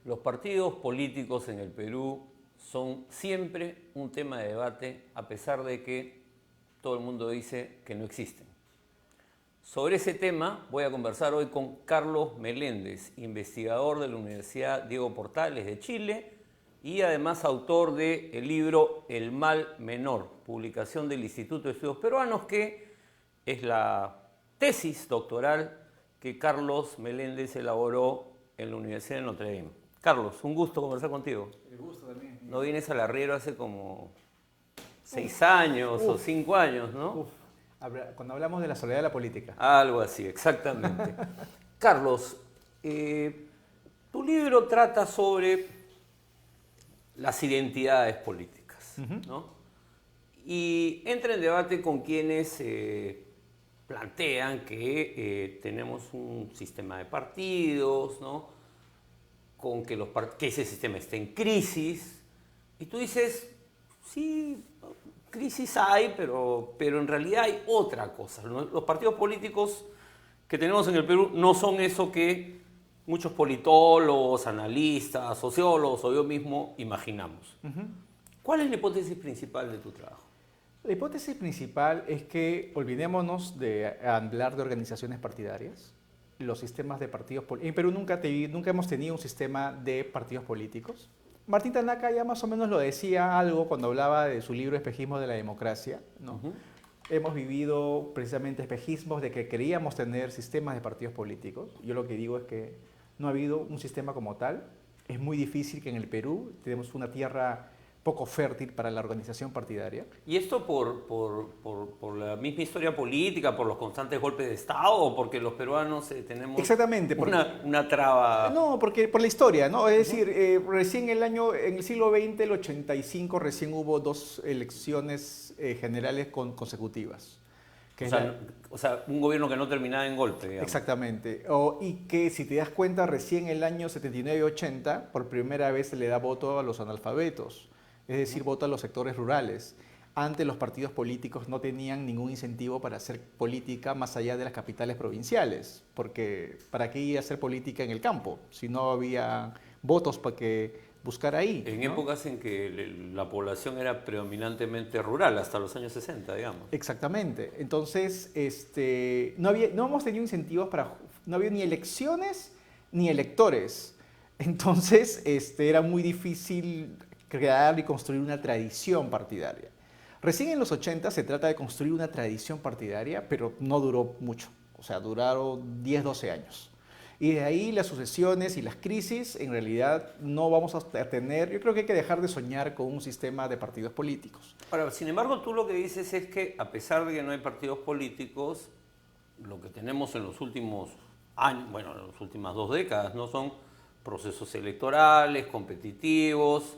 Los partidos políticos en el Perú son siempre un tema de debate, a pesar de que todo el mundo dice que no existen. Sobre ese tema voy a conversar hoy con Carlos Meléndez, investigador de la Universidad Diego Portales de Chile y además autor del libro El Mal Menor, publicación del Instituto de Estudios Peruanos, que es la tesis doctoral que Carlos Meléndez elaboró en la Universidad de Notre Dame. Carlos, un gusto conversar contigo. El gusto también. No vienes al arriero hace como 6 años o 5 años, ¿no? Cuando hablamos de la soledad de la política. Algo así, exactamente. Carlos, tu libro trata sobre las identidades políticas, ¿no? Y entra en debate con quienes plantean que tenemos un sistema de partidos, ¿no? Con que ese sistema esté en crisis. Y tú dices, sí, crisis hay, pero en realidad hay otra cosa, ¿no? Los partidos políticos que tenemos en el Perú no son eso que muchos politólogos, analistas, sociólogos o yo mismo imaginamos. ¿Cuál es la hipótesis principal de tu trabajo? La hipótesis principal es que olvidémonos de hablar de organizaciones partidarias. Los sistemas de partidos políticos. En Perú nunca hemos tenido un sistema de partidos políticos. Martín Tanaka ya más o menos lo decía algo cuando hablaba de su libro Espejismo de la Democracia, ¿no? Hemos vivido precisamente espejismos de que queríamos tener sistemas de partidos políticos. Yo lo que digo es que no ha habido un sistema como tal. Es muy difícil que en el Perú tenemos una tierra poco fértil para la organización partidaria. ¿Y esto por la misma historia política, por los constantes golpes de Estado o porque los peruanos tenemos Exactamente, una traba? No, porque por la historia, ¿no? Es decir, recién en el siglo XX, el 85, recién hubo 2 elecciones generales consecutivas. O sea, un gobierno que no terminaba en golpe, digamos. Exactamente. Y que, si te das cuenta, recién en el año 79-80, por primera vez se le da voto a los analfabetos. Es decir, voto a los sectores rurales. Antes los partidos políticos no tenían ningún incentivo para hacer política más allá de las capitales provinciales, porque ¿para qué ir a hacer política en el campo si no había votos para que buscar ahí? En ¿no? épocas en que la población era predominantemente rural, hasta los años 60, digamos. Exactamente. Entonces, no hemos tenido incentivos no había ni elecciones ni electores. Entonces, era muy difícil crear y construir una tradición partidaria. Recién en los 80 se trata de construir una tradición partidaria, pero no duró mucho. O sea, duraron 10, 12 años. Y de ahí las sucesiones y las crisis, en realidad no vamos a tener. Yo creo que hay que dejar de soñar con un sistema de partidos políticos. Ahora, sin embargo, tú lo que dices es que a pesar de que no hay partidos políticos, lo que tenemos en los últimos años, bueno, en las últimas 2 décadas, ¿no? Son procesos electorales, competitivos,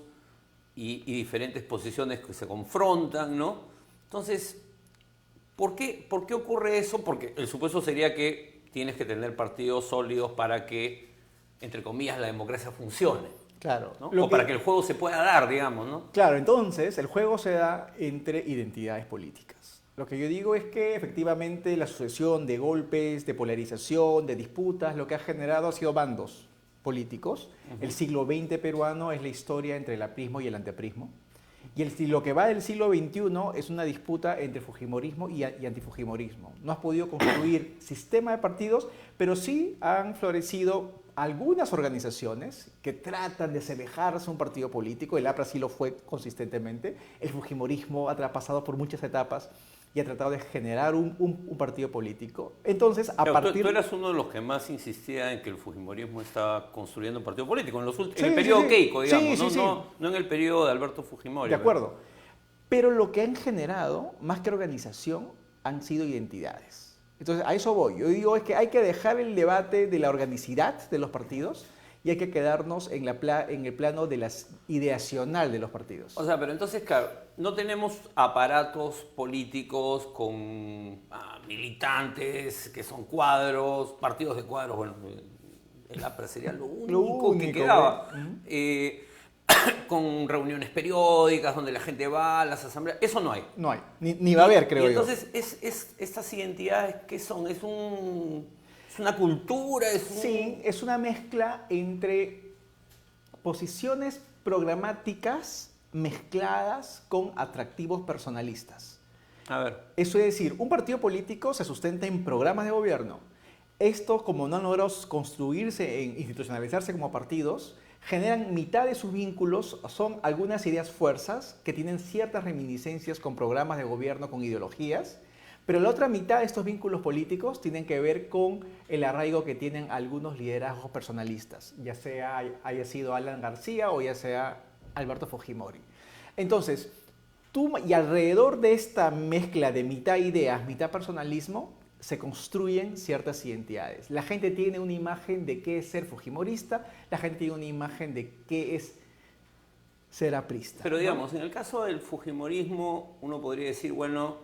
y diferentes posiciones que se confrontan, ¿no? Entonces, ¿por qué ocurre eso? Porque el supuesto sería que tienes que tener partidos sólidos para que, entre comillas, la democracia funcione. Claro. ¿no? O para que el juego se pueda dar, digamos, ¿no? Claro, entonces el juego se da entre identidades políticas. Lo que yo digo es que efectivamente la sucesión de golpes, de polarización, de disputas, lo que ha generado ha sido bandos políticos. El siglo XX peruano es la historia entre el aprismo y el antiaprismo. Y lo que va del siglo XXI es una disputa entre fujimorismo y antifujimorismo. No has podido construir sistema de partidos, pero sí han florecido algunas organizaciones que tratan de asemejarse a un partido político. El APRA sí lo fue consistentemente. El fujimorismo ha pasado por muchas etapas y ha tratado de generar un partido político. Entonces, tú eras uno de los que más insistía en que el fujimorismo estaba construyendo un partido político, en el periodo Keiko, digamos, no en el periodo de Alberto Fujimori. De acuerdo. Pero lo que han generado, más que organización, han sido identidades. Entonces, a eso voy. Yo digo es que hay que dejar el debate de la organicidad de los partidos y hay que quedarnos en el plano de la ideacional de los partidos. O sea, pero entonces, claro, no tenemos aparatos políticos con militantes que son cuadros, partidos de cuadros, bueno, el APRA sería lo único que quedaba. Con reuniones periódicas donde la gente va a las asambleas, eso no hay. No hay, ni va a haber, creo yo. Entonces, estas identidades, ¿qué son? ¿Es una cultura? Sí, es una mezcla entre posiciones programáticas mezcladas con atractivos personalistas. A ver. Eso es decir, un partido político se sustenta en programas de gobierno. Estos, como no han logrado construirse, institucionalizarse como partidos, generan mitad de sus vínculos, son algunas ideas fuerzas que tienen ciertas reminiscencias con programas de gobierno, con ideologías, pero la otra mitad de estos vínculos políticos tienen que ver con el arraigo que tienen algunos liderazgos personalistas, ya sea haya sido Alan García o ya sea Alberto Fujimori. Entonces, y alrededor de esta mezcla de mitad ideas, mitad personalismo, se construyen ciertas identidades. La gente tiene una imagen de qué es ser fujimorista, la gente tiene una imagen de qué es ser aprista. Pero digamos, en el caso del fujimorismo, uno podría decir, bueno,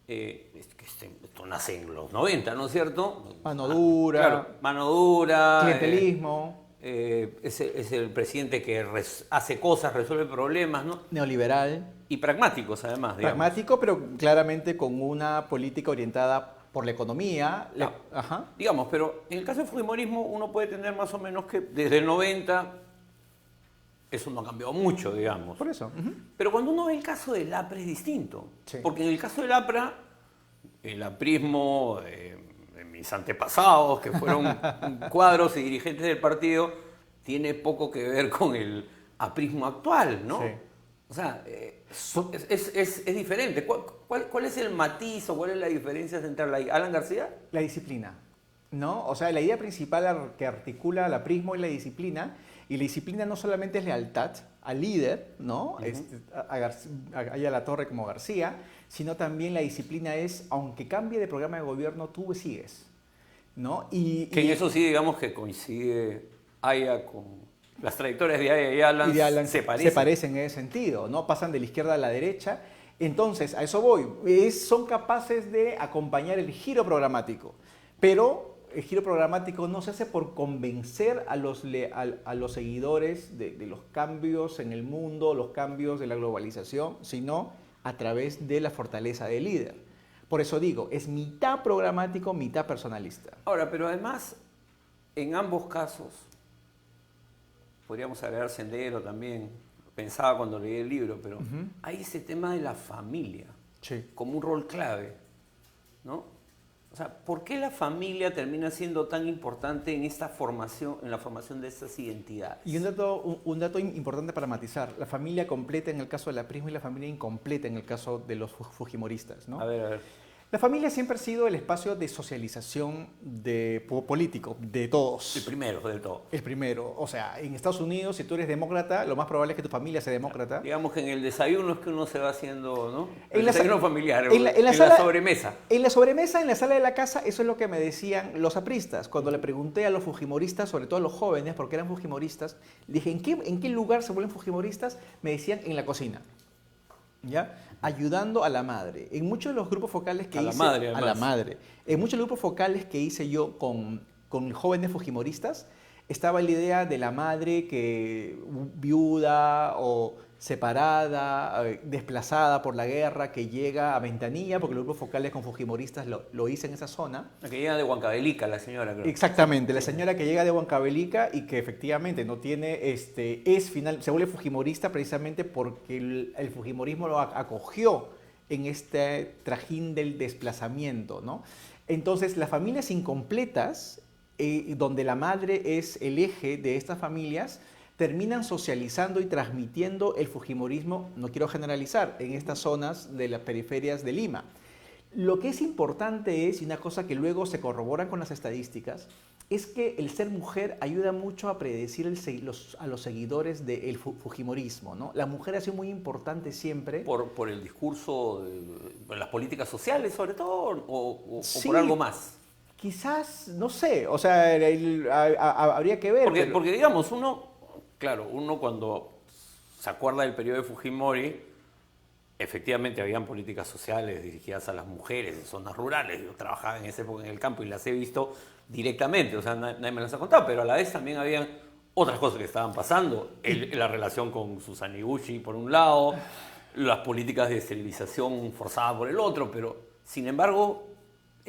esto nace en los 90, ¿no es cierto? Mano dura. Claro, mano dura. Clientelismo. Es el presidente que hace cosas, resuelve problemas, ¿no? Neoliberal. Y pragmáticos, además, digamos. Pragmático, pero claramente con una política orientada por la economía. No. Ajá. Digamos, pero en el caso del fujimorismo uno puede tener más o menos que desde el 90 eso no ha cambiado mucho, digamos. Por eso. Pero cuando uno ve el caso del APRA es distinto. Sí. Porque en el caso del APRA, el aprismo de mis antepasados, que fueron cuadros y dirigentes del partido, tiene poco que ver con el aprismo actual, ¿no? Sí. O sea, es diferente. ¿Cuál es el matiz o cuál es la diferencia central ahí? ¿Alan García? La disciplina, ¿no? O sea, la idea principal que articula el aprismo es la disciplina, y la disciplina no solamente es lealtad al líder, ¿no? A la Torre como García, sino también la disciplina es, aunque cambie de programa de gobierno, tú sigues, ¿no? Que en eso sí, digamos que coincide Aya con... Las trayectorias de Aya y Alan se parecen en ese sentido, ¿no? Pasan de la izquierda a la derecha. Entonces, a eso voy. Son capaces de acompañar el giro programático, pero el giro programático no se hace por convencer a los seguidores de los cambios en el mundo, los cambios de la globalización, sino a través de la fortaleza del líder. Por eso digo, es mitad programático, mitad personalista. Ahora, pero además, en ambos casos, podríamos agregar Sendero también, pensaba cuando leí el libro, pero hay ese tema de la familia como un rol clave, ¿no? O sea, ¿por qué la familia termina siendo tan importante en esta formación, en la formación de estas identidades? Y un dato importante para matizar, la familia completa en el caso del aprismo y la familia incompleta en el caso de los fujimoristas, ¿no? A ver. La familia siempre ha sido el espacio de socialización político de todos. El primero de todo. El primero. O sea, en Estados Unidos, si tú eres demócrata, lo más probable es que tu familia sea demócrata. Digamos que en el desayuno es que uno se va haciendo, ¿no? El desayuno familiar, en la sobremesa. En la sobremesa, en la sala de la casa, eso es lo que me decían los apristas. Cuando le pregunté a los fujimoristas, sobre todo a los jóvenes, porque eran fujimoristas, le dije, ¿en qué lugar se vuelven fujimoristas? Me decían, en la cocina. ¿Ya? Ayudando a la madre. En muchos de los grupos focales que hice... A la madre. En muchos grupos focales que hice yo con jóvenes fujimoristas, estaba la idea de la madre que viuda o separada, desplazada por la guerra, que llega a Ventanilla, porque los grupos focales con fujimoristas lo hice en esa zona. La que llega de Huancavelica, la señora, creo. Exactamente, la señora que llega de Huancavelica y que efectivamente no tiene, se vuelve fujimorista precisamente porque el fujimorismo lo acogió en este trajín del desplazamiento, ¿no? Entonces, las familias incompletas, donde la madre es el eje de estas familias, terminan socializando y transmitiendo el fujimorismo, no quiero generalizar, en estas zonas de las periferias de Lima. Lo que es importante es, y una cosa que luego se corrobora con las estadísticas, es que el ser mujer ayuda mucho a predecir a los seguidores del fujimorismo, ¿no? La mujer ha sido muy importante siempre. ¿Por el discurso, de las políticas sociales sobre todo, o Sí, por algo más? Quizás, no sé, o sea, habría que ver. Porque digamos, uno cuando se acuerda del periodo de Fujimori, efectivamente habían políticas sociales dirigidas a las mujeres en zonas rurales. Yo trabajaba en esa época en el campo y las he visto directamente, o sea, nadie me las ha contado, pero a la vez también habían otras cosas que estaban pasando. La relación con Susan Iguchi por un lado, las políticas de esterilización forzada por el otro, pero sin embargo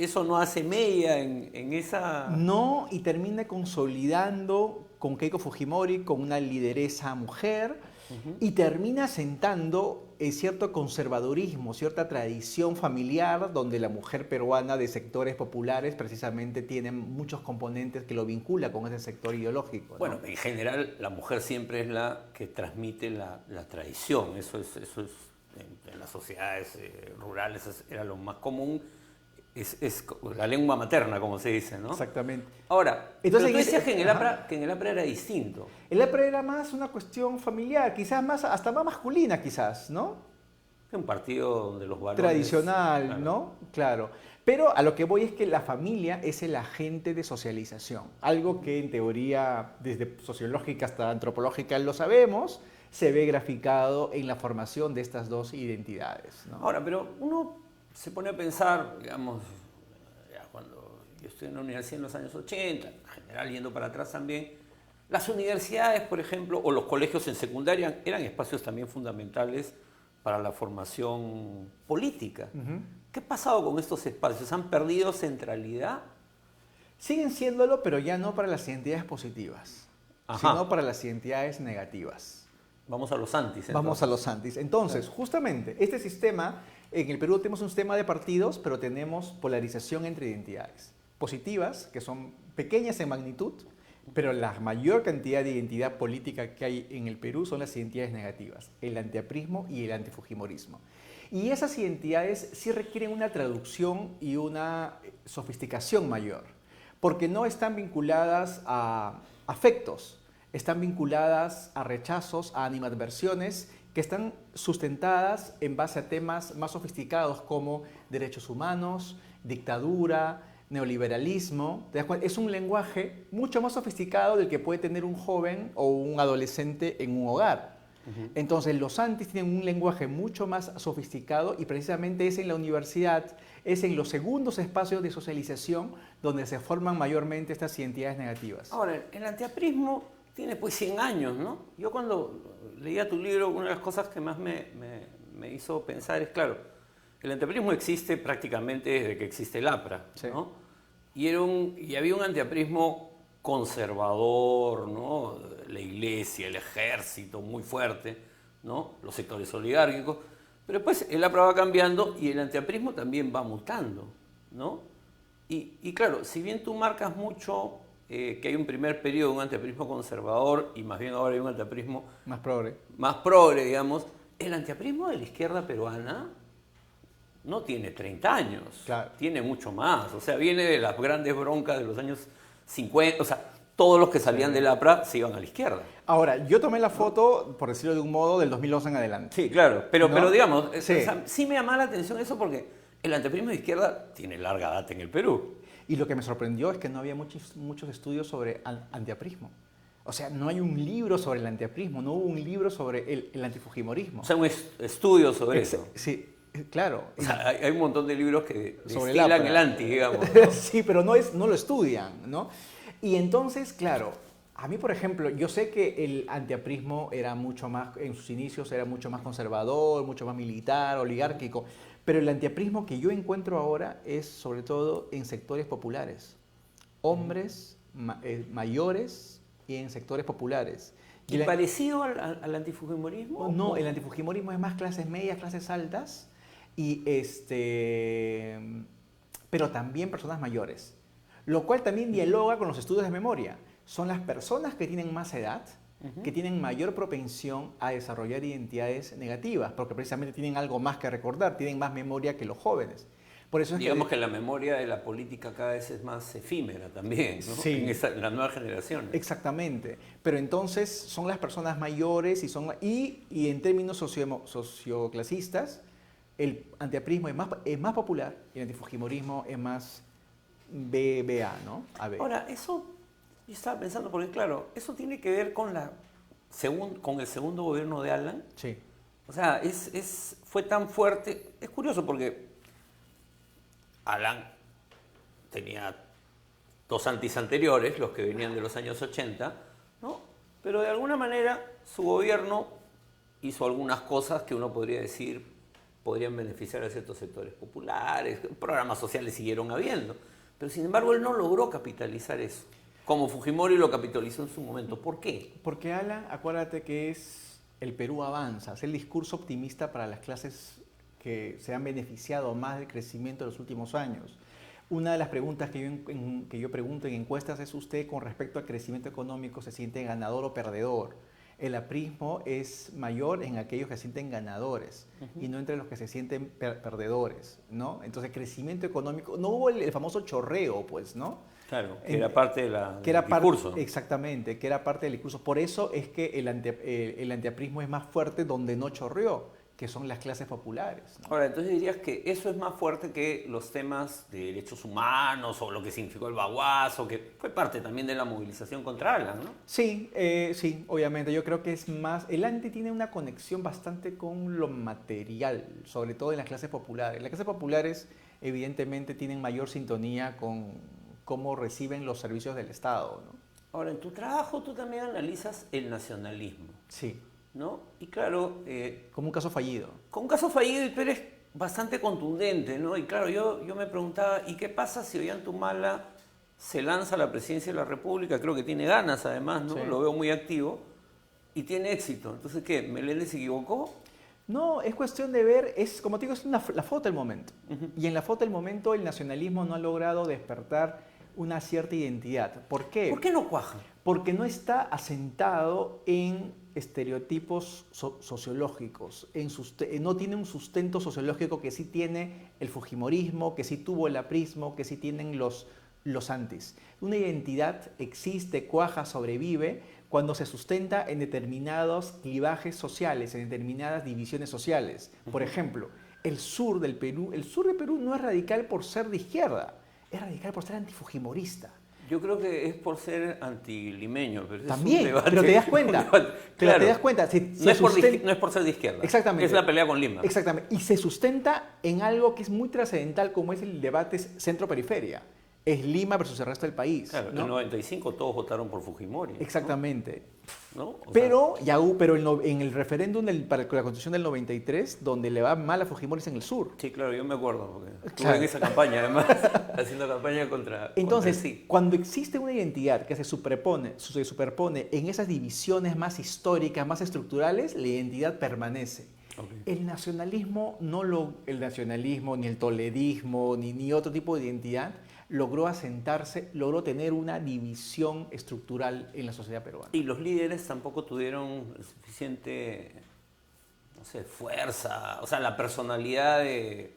¿eso no hace mella en esa...? No, y termina consolidando con Keiko Fujimori, con una lideresa mujer, y termina sentando cierto conservadurismo, cierta tradición familiar, donde la mujer peruana de sectores populares precisamente tiene muchos componentes que lo vincula con ese sector ideológico, ¿no? Bueno, en general la mujer siempre es la que transmite la tradición, eso es en las sociedades rurales era lo más común. Es la lengua materna, como se dice, ¿no? Exactamente. Ahora, entonces, pero tú decías que en el APRA era distinto. El APRA era más una cuestión familiar, quizás más, hasta más masculina, quizás, ¿no? Un partido donde los varones... Tradicional, claro. ¿no? Claro. Pero a lo que voy es que la familia es el agente de socialización. Algo que en teoría, desde sociológica hasta antropológica, lo sabemos, se ve graficado en la formación de estas dos identidades, ¿no? Ahora, pero uno se pone a pensar, digamos, ya cuando yo estoy en la universidad en los años 80, en general yendo para atrás también, las universidades, por ejemplo, o los colegios en secundaria eran espacios también fundamentales para la formación política. ¿Qué ha pasado con estos espacios? ¿Han perdido centralidad? Siguen siéndolo, pero ya no para las identidades positivas, sino para las identidades negativas. Vamos a los antis. Entonces. Vamos a los antis. Entonces, justamente, este sistema, en el Perú tenemos un sistema de partidos, pero tenemos polarización entre identidades. Positivas, que son pequeñas en magnitud, pero la mayor cantidad de identidad política que hay en el Perú son las identidades negativas, el antiaprismo y el antifujimorismo. Y esas identidades sí requieren una traducción y una sofisticación mayor, porque no están vinculadas a afectos, están vinculadas a rechazos, a animadversiones que están sustentadas en base a temas más sofisticados como derechos humanos, dictadura, neoliberalismo. ¿Te das cuenta? Es un lenguaje mucho más sofisticado del que puede tener un joven o un adolescente en un hogar. Entonces los antis tienen un lenguaje mucho más sofisticado y precisamente es en la universidad, es en los segundos espacios de socialización donde se forman mayormente estas identidades negativas. Ahora, el antiaprismo tiene pues 100 años, ¿no? Yo cuando leía tu libro, una de las cosas que más me hizo pensar es, claro, el antiaprismo existe prácticamente desde que existe el APRA, ¿no? Sí. Y había un antiaprismo conservador, ¿no? La iglesia, el ejército muy fuerte, ¿no? Los sectores oligárquicos, pero después el APRA va cambiando y el antiaprismo también va mutando, ¿no? Y claro, si bien tú marcas mucho que hay un primer periodo de un antiaprismo conservador y más bien ahora hay un antiaprismo más progre, digamos, el antiaprismo de la izquierda peruana no tiene 30 años, claro, tiene mucho más, o sea, viene de las grandes broncas de los años 50, o sea, todos los que salían del APRA se iban a la izquierda. Ahora, yo tomé la foto, por decirlo de un modo, del 2011 en adelante. Sí, claro, pero digamos, sí. O sea, sí me llama la atención eso porque el antiaprismo de izquierda tiene larga data en el Perú. Y lo que me sorprendió es que no había muchos estudios sobre antiaprismo. O sea, no hay un libro sobre el antiaprismo, no hubo un libro sobre el antifujimorismo. O sea, un estudio sobre eso. Sí, claro. O sea, hay un montón de libros que destilan el anti, digamos, ¿no? Sí, pero no lo estudian, ¿no? Y entonces, claro, a mí, por ejemplo, yo sé que el antiaprismo era mucho más, en sus inicios era mucho más conservador, mucho más militar, oligárquico, pero el antiaprismo que yo encuentro ahora es sobre todo en sectores populares, hombres mayores y en sectores populares. ¿Y parecido al antifujimorismo? No, el antifujimorismo es más clases medias, clases altas, y pero también personas mayores, lo cual también dialoga con los estudios de memoria. Son las personas que tienen más edad, que tienen mayor propensión a desarrollar identidades negativas, porque precisamente tienen algo más que recordar, tienen más memoria que los jóvenes. Por eso es digamos que la memoria de la política cada vez es más efímera también, ¿no? Sí. En las nuevas generaciones. Exactamente. Pero entonces son las personas mayores y en términos socioclasistas, el antiaprismo es más popular y el antifujimorismo es más BA, ¿no? AB. Ahora, eso yo estaba pensando, porque claro, eso tiene que ver con el segundo gobierno de Alan. Sí. O sea, fue tan fuerte. Es curioso porque Alan tenía dos antis anteriores, los que venían de los años 80, ¿no? Pero de alguna manera su gobierno hizo algunas cosas que uno podría decir podrían beneficiar a ciertos sectores populares, programas sociales siguieron habiendo. Pero sin embargo él no logró capitalizar eso, como Fujimori lo capitalizó en su momento. ¿Por qué? Porque, Alan, acuérdate que es el Perú avanza, es el discurso optimista para las clases que se han beneficiado más del crecimiento de los últimos años. Una de las preguntas que yo pregunto en encuestas es: ¿usted con respecto al crecimiento económico se siente ganador o perdedor? El aprismo es mayor en aquellos que se sienten ganadores y no entre los que se sienten perdedores, ¿no? Entonces, crecimiento económico, no hubo el famoso chorreo, pues, ¿no? Claro, que era parte del discurso. Exactamente, que era parte del discurso. Por eso es que el antiaprismo es más fuerte donde no chorreó, que son las clases populares, ¿no? Ahora, entonces dirías que eso es más fuerte que los temas de derechos humanos o lo que significó el baguazo, que fue parte también de la movilización contra Alan, ¿no? Sí, sí, obviamente. Yo creo que es más... El anti tiene una conexión bastante con lo material, sobre todo en las clases populares. Las clases populares evidentemente tienen mayor sintonía con cómo reciben los servicios del Estado, ¿no? Ahora, en tu trabajo tú también analizas el nacionalismo, Sí, ¿no? Y claro, como un caso fallido. con un caso fallido y tú eres bastante contundente, ¿no? Y claro, yo me preguntaba, ¿y qué pasa si Ollanta se lanza a la presidencia de la República? Creo que tiene ganas además, ¿no? Sí. Lo veo muy activo y tiene éxito. Entonces, ¿qué? ¿Meléndez se equivocó? No, es cuestión de ver, es como te digo, es la foto del momento. Y en la foto del momento el nacionalismo no ha logrado despertar una cierta identidad. ¿Por qué? ¿Por qué no cuaja? Porque no está asentado en estereotipos sociológicos, no tiene un sustento sociológico que sí tiene el fujimorismo, que sí tuvo el aprismo, que sí tienen los antis. Una identidad existe, cuaja, sobrevive cuando se sustenta en determinados clivajes sociales, en determinadas divisiones sociales. Por ejemplo, el sur del Perú no es radical por ser de izquierda, es radical por ser antifujimorista. Yo creo que es por ser antilimeño, pero También, es un debate. pero te das cuenta. Claro, Pero te das cuenta. no es por ser de izquierda. Exactamente. Es la pelea con Lima. Exactamente. Y se sustenta en algo que es muy trascendental, como es el debate centro-periferia. Es Lima versus el resto del país. Claro, ¿no? en el 95 todos votaron por Fujimori. Exactamente. ¿No? Pero en el referéndum para la Constitución del 93, donde le va mal a Fujimori es en el sur. Sí, claro, yo me acuerdo, porque estuve Claro. en esa campaña, además, haciendo campaña contra Entonces, sí. cuando existe una identidad que se superpone en esas divisiones más históricas, más estructurales, la identidad permanece. Okay. El nacionalismo, el nacionalismo, ni el toledismo, ni otro tipo de identidad, logró asentarse, logró tener una división estructural en la sociedad peruana. Y los líderes tampoco tuvieron suficiente, no sé, fuerza, o sea, la personalidad de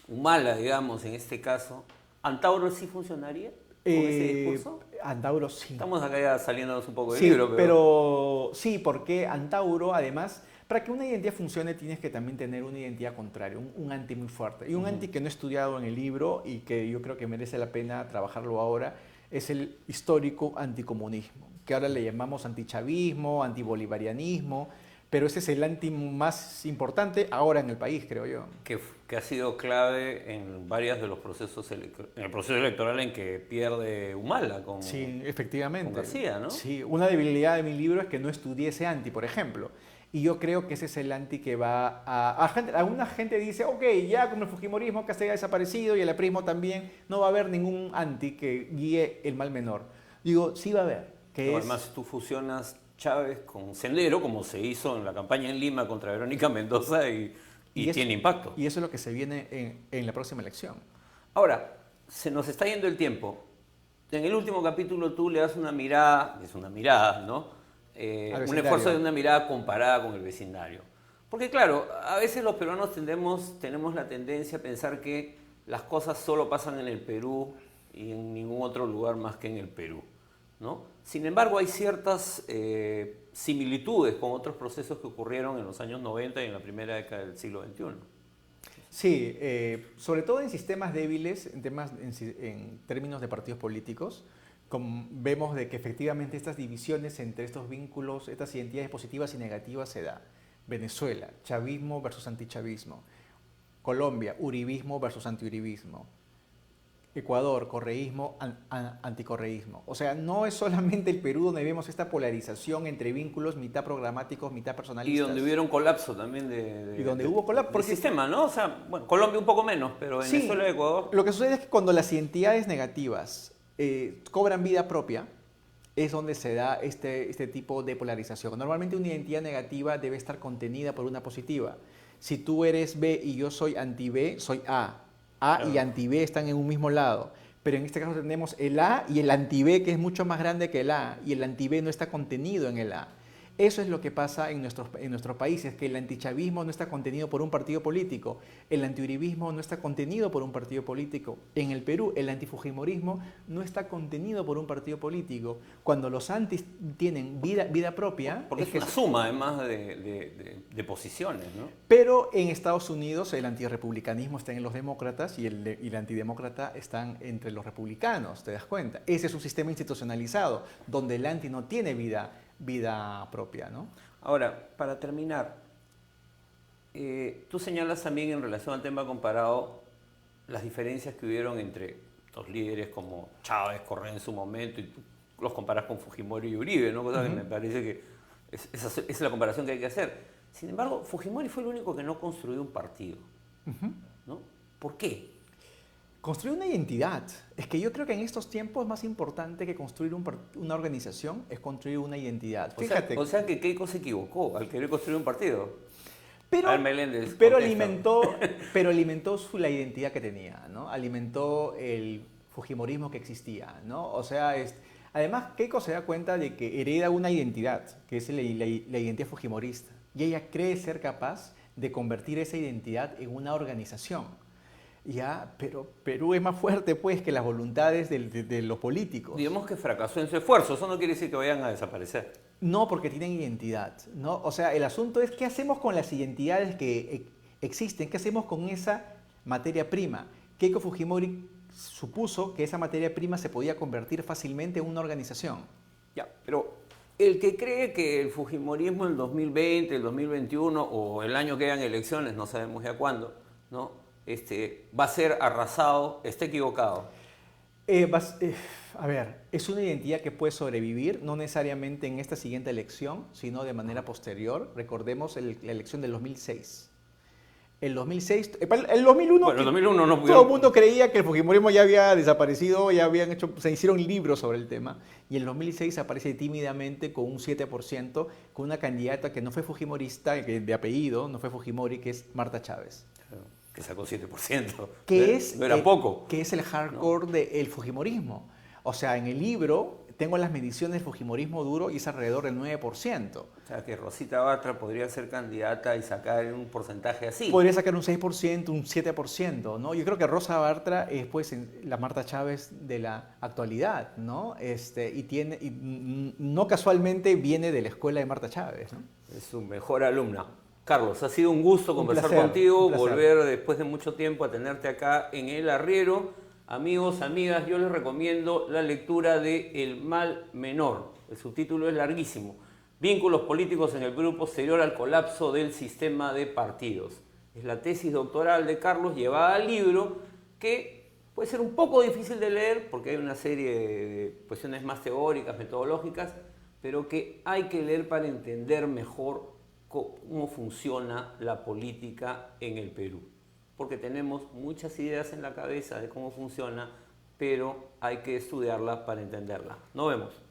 Humala, digamos, en este caso. ¿Antauro sí funcionaría con ese discurso? Antauro sí. Estamos acá ya saliéndonos un poco del Sí, libro, pero sí, porque Antauro, además, para que una identidad funcione tienes que también tener una identidad contraria, un anti muy fuerte. Y un anti que no he estudiado en el libro y que yo creo que merece la pena trabajarlo ahora es el histórico anticomunismo, que ahora le llamamos antichavismo, antibolivarianismo, pero ese es el anti más importante ahora en el país, creo yo. que ha sido clave en varios de los procesos, en el proceso electoral en que pierde Humala con, Sí, efectivamente. con García, ¿no? Sí, una debilidad de mi libro es que no estudié ese anti, por ejemplo. Y yo creo que ese es el anti que va alguna gente dice, ok, ya como el fujimorismo que se haya desaparecido y el aprismo también, no va a haber ningún anti que guíe el mal menor. Digo, sí va a haber. Además, tú fusionas Chávez con Sendero, como se hizo en la campaña en Lima contra Verónica Mendoza y tiene impacto. Y eso es lo que se viene en la próxima elección. Ahora, se nos está yendo el tiempo. En el último capítulo tú le das una mirada, es una mirada, ¿no? Un esfuerzo de una mirada comparada con el vecindario. Porque claro, a veces los peruanos tenemos la tendencia a pensar que las cosas solo pasan en el Perú y en ningún otro lugar más que en el Perú, ¿no? Sin embargo, hay ciertas similitudes con otros procesos que ocurrieron en los años 90 y en la primera década del siglo XXI. Sí, sobre todo en sistemas débiles, en términos de partidos políticos, vemos de que efectivamente estas divisiones entre estos vínculos, estas identidades positivas y negativas se da. Venezuela, chavismo versus antichavismo. Colombia, uribismo versus antiuribismo. Ecuador, correísmo, anticorreísmo. O sea, no es solamente el Perú donde vemos esta polarización entre vínculos mitad programáticos, mitad personalistas. Y donde hubiera un colapso también y donde hubo colapso. Porque el sistema, ¿no? O sea, bueno, Colombia un poco menos, pero Venezuela y Ecuador... Lo que sucede es que cuando las identidades negativas cobran vida propia, es donde se da este tipo de polarización. Normalmente una identidad negativa debe estar contenida por una positiva. Si tú eres B y yo soy anti-B, soy A. A y anti-B están en un mismo lado. Pero en este caso tenemos el A y el anti-B, que es mucho más grande que el A, y el anti-B no está contenido en el A. Eso es lo que pasa en nuestros países, que el antichavismo no está contenido por un partido político, el antiuribismo no está contenido por un partido político. En el Perú, el antifujimorismo no está contenido por un partido político. Cuando los antis tienen vida propia... Porque es una suma, además, de posiciones, ¿no? Pero en Estados Unidos el antirrepublicanismo está en los demócratas y el antidemócrata están entre los republicanos, ¿te das cuenta? Ese es un sistema institucionalizado, donde el anti no tiene vida propia, ¿no? Ahora, para terminar, tú señalas también en relación al tema comparado las diferencias que hubieron entre los líderes como Chávez, Correa en su momento, y tú los comparas con Fujimori y Uribe, ¿no? Cosa que me parece que esa es la comparación que hay que hacer. Sin embargo, Fujimori fue el único que no construyó un partido, ¿no? ¿Por qué? Construir una identidad. Es que yo creo que en estos tiempos más importante que construir una organización es construir una identidad. Fíjate. O sea que Keiko se equivocó al querer construir un partido. Pero, a ver, Meléndez, pero alimentó la identidad que tenía, ¿no? Alimentó el fujimorismo que existía, ¿no? O sea, además Keiko se da cuenta de que hereda una identidad, que es la identidad fujimorista. Y ella cree ser capaz de convertir esa identidad en una organización. Ya, pero Perú es más fuerte pues que las voluntades de los políticos. Digamos que fracasó en su esfuerzo, eso no quiere decir que vayan a desaparecer. No, porque tienen identidad, ¿no? O sea, el asunto es qué hacemos con las identidades que existen, qué hacemos con esa materia prima. Keiko Fujimori supuso que esa materia prima se podía convertir fácilmente en una organización. Ya, pero el que cree que el fujimorismo en el 2020, el 2021 o el año que hayan elecciones, no sabemos ya cuándo, ¿no? Va a ser arrasado, está equivocado. A ver, es una identidad que puede sobrevivir, no necesariamente en esta siguiente elección, sino de manera posterior. Recordemos la elección del 2006. El 2006, el 2001, bueno, el 2001 no pudieron... todo el mundo creía que el fujimorismo ya había desaparecido, se hicieron libros sobre el tema, y el 2006 aparece tímidamente con un 7%, con una candidata que no fue fujimorista, de apellido, no fue Fujimori, que es Marta Chávez. Que sacó 7%. No era poco. Que es el hardcore del fujimorismo. O sea, en el libro tengo las mediciones del fujimorismo duro y es alrededor del 9%. O sea, que Rosita Bartra podría ser candidata y sacar un porcentaje así. Podría sacar un 6%, un 7%, ¿no? Yo creo que Rosa Bartra es pues la Marta Chávez de la actualidad, ¿no? Y no casualmente viene de la escuela de Marta Chávez, ¿no? Es su mejor alumna. Carlos, ha sido un gusto conversar contigo, volver después de mucho tiempo a tenerte acá en El Arriero. Amigos, amigas, yo les recomiendo la lectura de El Mal Menor. El subtítulo es larguísimo. Vínculos políticos en el Perú posterior al colapso del sistema de partidos. Es la tesis doctoral de Carlos llevada al libro que puede ser un poco difícil de leer porque hay una serie de cuestiones más teóricas, metodológicas, pero que hay que leer para entender mejor cómo funciona la política en el Perú. Porque tenemos muchas ideas en la cabeza de cómo funciona, pero hay que estudiarla para entenderla. Nos vemos.